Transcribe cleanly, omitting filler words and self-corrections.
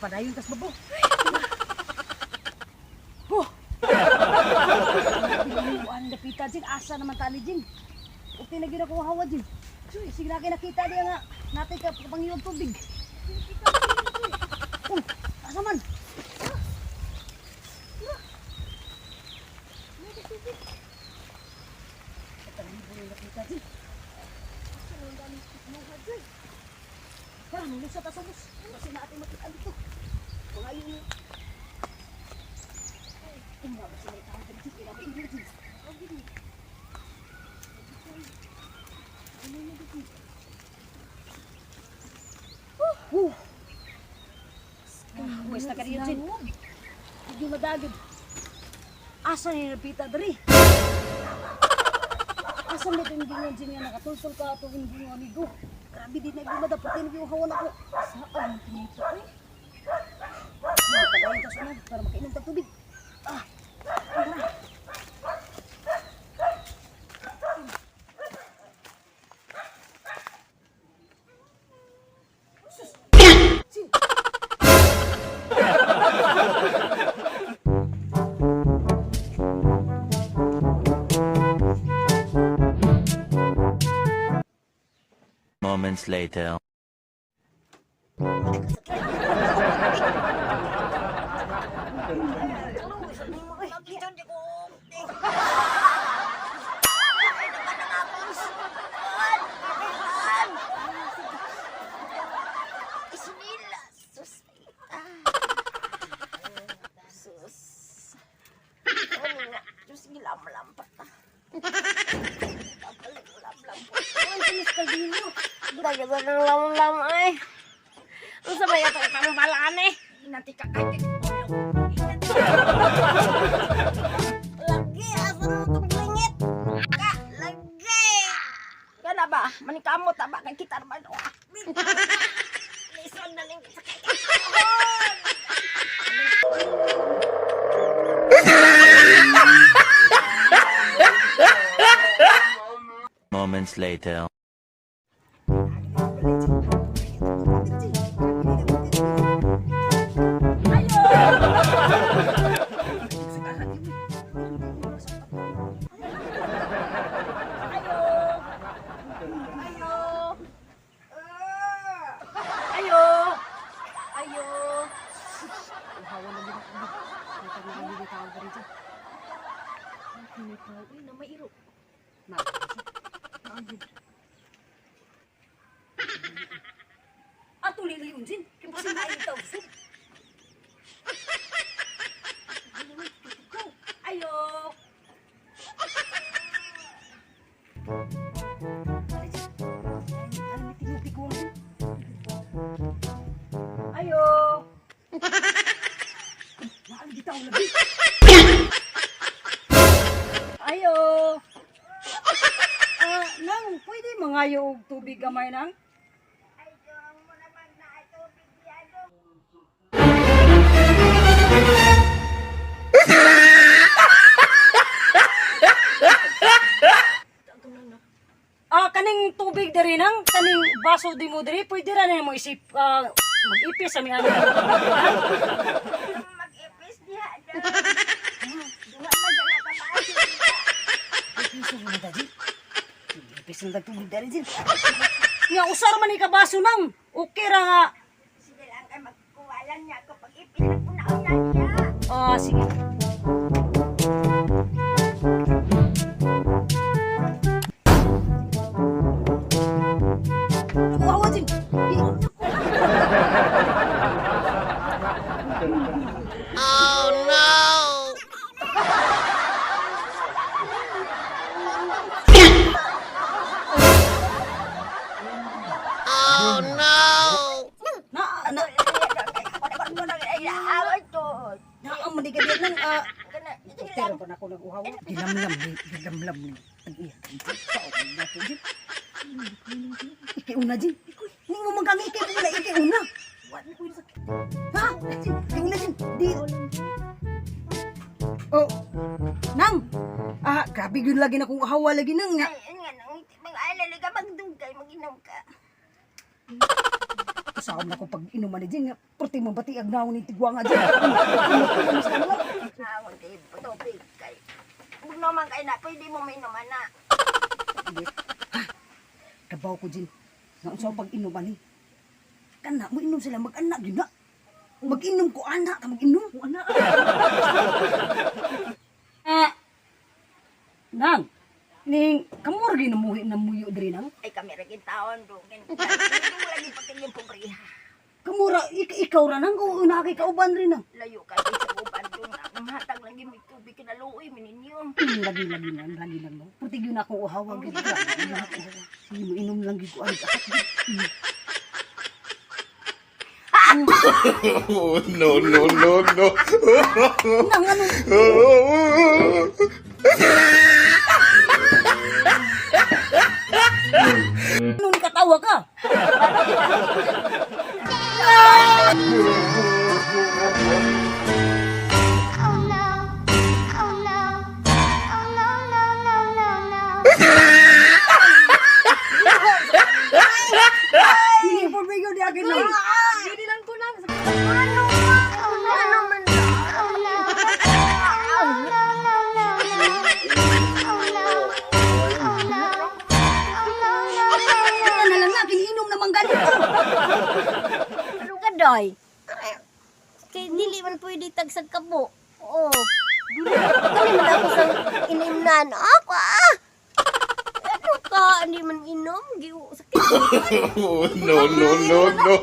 padayon kas babo. Oh. Anda pita jin asa naman tali jin. Uti na gina ko hawa jin. Sige na nakita dia nga natin ka pangiyog tubig. Asa man? Nusa ta sa bus. Kasi natin makita dito. Mga yun. Tingnan mo sila itahan dito. Tingnan mo dito. Ano na dito? Westa ka rin yun. Hindi madagid. Asa ni napita dari? Asa nito hindi nga dyan nga nakatultol ka ito hindi nga amigo. Grabe din na gumada, puti na yung hawan ako. Saan ang pinito eh? Pagayin ka sunod para makainom ka tubig. Tara. Sus! Sin! Moments later. Dagat ng lam-lam ay. Ang sabay ito itang balaan eh. Nanti ka kaya. Lagi, asa mo itong lingit. Lagi. Gana ba? Manikamot ba? Kaya kita naman. Lison na lingit sa kaya. Moments later. Ato liliyun din. Kasi naitaw. Ayo. Ayo. Mahal bitaw lagi. Ayo. Nang, pwede mangayo og tubig gamay nang? Kaning tubig diri nang kaning baso di mo diri pwede ra na mo isip mag-ipis sa mga Mag-ipis diha. Duha man dyan nakataas. ipis mo na dadi. Ipis mo tubig diri din. Nga usar man ka baso nang. Okay ra nga. Sige lang kay magkuwalan niya kapag ipis na una-una niya. Sige. Wawa din. Oh no! Oh no! Naamani ka din nang pero pa na ako nag-uhaw. Gilamlam ni. Ang-iya. Saan na to din? Ikiuna din. Hindi mo magkami ikiuna. Ikiuna. Ha? Ikiuna din. Di. Oh. Nang. Grabe yun lagi na kung hawa lagi nang. Ay, nga nang. Mag-alala ka, magdugay, mag-inom ka. Saan na ko pag inuman ni Jin, purti mo bati agnaw ni tigwa nga dyan. Nawon kay tubig kay. Ug naman kay na pwede mo mainuman na. Kabaw ko Jin, nga unsa pag inuman ni. Kana mo inom sila mag-anak yun na. Mag-inom ko anak, mag-inom ko anak. Nang, ning kamor ginamuhi na muyo diri nang. Ay kami ra taon do. Hindi lagi patingin pobriha. Kamura ikaw ra nang ko una kay kauban rin nang. Layo kay sa uban do na. Mahatag lagi may tubig kinaluoy mininyo. Lagi lang no. Puti gyud ako uhawag gyud. Sige mo inom lang gyud ko anak. Oh, no, no, no, no. Nang ano? Nun katawa ka. Hindi po ba yun di akin lang? Hindi lang ko lang. Ano man Ano na lang nga, kiniinom naman ganito. Ano ka, Doy? Kay dili man pwede tagsag ka po. Oo. Kami man ako sa inimnan. Ako Ano ka? Hindi man inom. Sakit. Oh, no, no, no, no.